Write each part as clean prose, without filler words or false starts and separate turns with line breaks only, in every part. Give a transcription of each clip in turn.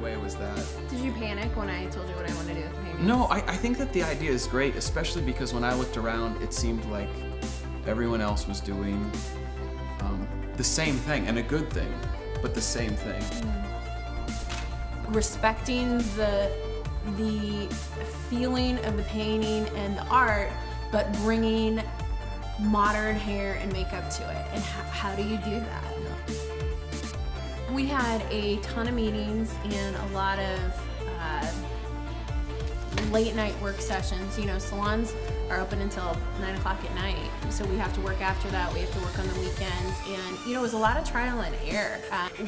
away was that.
Did you panic when I told you what I wanted to do with the paintings?
No, I think that the idea is great, especially because when I looked around, it seemed like everyone else was doing the same thing, and a good thing, but the same thing.
Respecting the feeling of the painting and the art, but bringing modern hair and makeup to it. And how do you do that? We had a ton of meetings and a lot of late night work sessions. You know, salons are open until 9 o'clock at night, so we have to work after that. We have to work on the weekends, and you know, it was a lot of trial and error.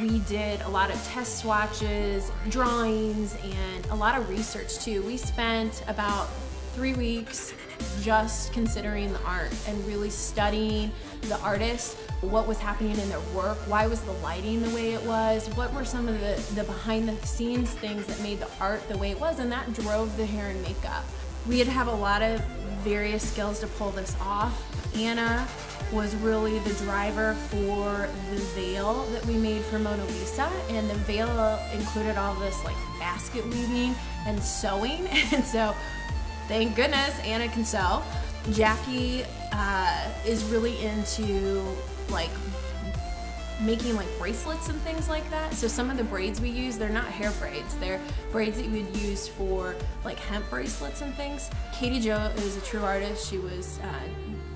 We did a lot of test swatches, drawings, and a lot of research too. We spent about 3 weeks just considering the art and really studying the artists, what was happening in their work, why was the lighting the way it was, what were some of the behind the scenes things that made the art the way it was, and that drove the hair and makeup. We had to have a lot of various skills to pull this off. Anna was really the driver for the veil that we made for Mona Lisa, and the veil included all this like basket weaving and sewing, and so thank goodness Anna can sew. Jackie is really into like making like bracelets and things like that. So some of the braids we use, they're not hair braids. They're braids that you would use for like hemp bracelets and things. Katie Jo is a true artist. She was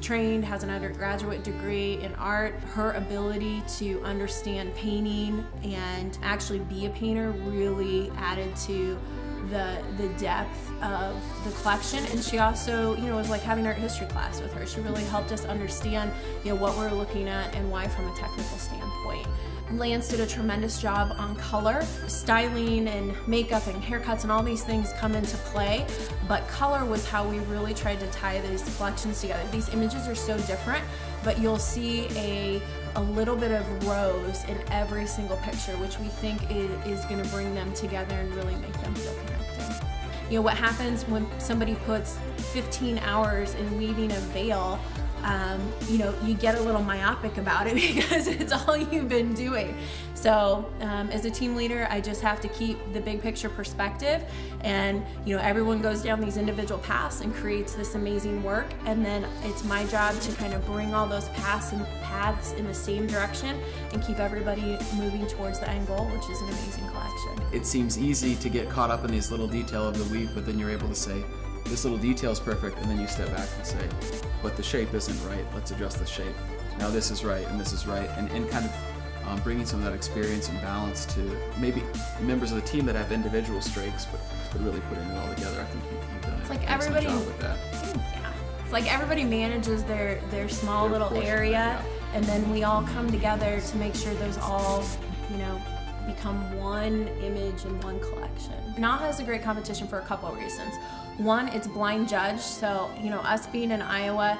trained, has an undergraduate degree in art. Her ability to understand painting and actually be a painter really added to the depth of the collection. And she also, you know, was like having art history class with her. She really helped us understand, you know, what we're looking at and why from a technical standpoint. Lance did a tremendous job on color. Styling and makeup and haircuts and all these things come into play, but color was how we really tried to tie these collections together. These images are so different, but you'll see a little bit of rose in every single picture, which we think is going to bring them together and really make them feel connected. You know, what happens when somebody puts 15 hours in weaving a veil, you know, you get a little myopic about it because it's all you've been doing. So as a team leader, I just have to keep the big picture perspective, and you know, everyone goes down these individual paths and creates this amazing work, and then it's my job to kind of bring all those paths in the same direction and keep everybody moving towards the end goal, which is an amazing collection.
It seems easy to get caught up in these little detail of the weave, but then you're able to say, this little detail is perfect, and then you step back and say, but the shape isn't right, let's adjust the shape. Now this is right, and this is right, and kind of bringing some of that experience and balance to maybe members of the team that have individual strengths, but really putting it all together. I think you've done an excellent job with that.
Yeah. It's like everybody manages their small little area, and then we all come together to make sure those all, you know, become one image and one collection. NAHA is a great competition for a couple of reasons. One, it's blind judged, so you know, us being in Iowa,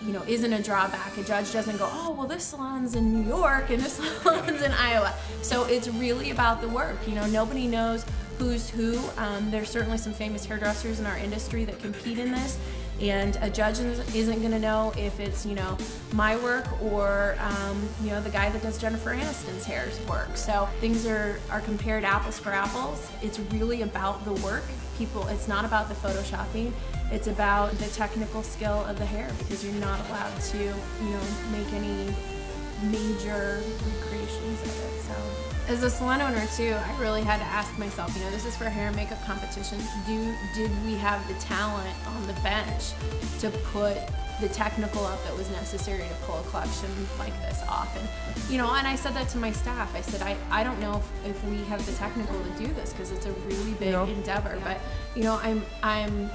you know, isn't a drawback. A judge doesn't go, oh, well, this salon's in New York and this salon's in Iowa. So it's really about the work. You know, nobody knows who's who. There's certainly some famous hairdressers in our industry that compete in this, and a judge isn't going to know if it's, you know, my work or you know, the guy that does Jennifer Aniston's hair's work. So things are compared apples for apples. It's really about the work. It's not about the photoshopping. It's about the technical skill of the hair, because you're not allowed to, you know, make any major recreations of it. So as a salon owner too, I really had to ask myself, you know, this is for hair and makeup competition. Did we have the talent on the bench to put the technical up that was necessary to pull a collection like this off? And you know, and I said that to my staff. I said, I don't know if we have the technical to do this, because it's a really big endeavor. But you know, I'm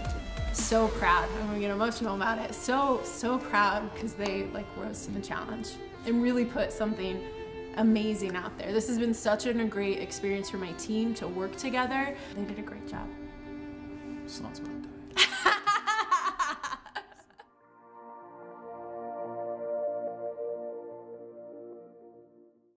so proud. I'm gonna get emotional about it. So proud, because they like rose to the challenge and really put something amazing out there. This has been such a great experience for my team to work together. They did a great job.
Sounds about that.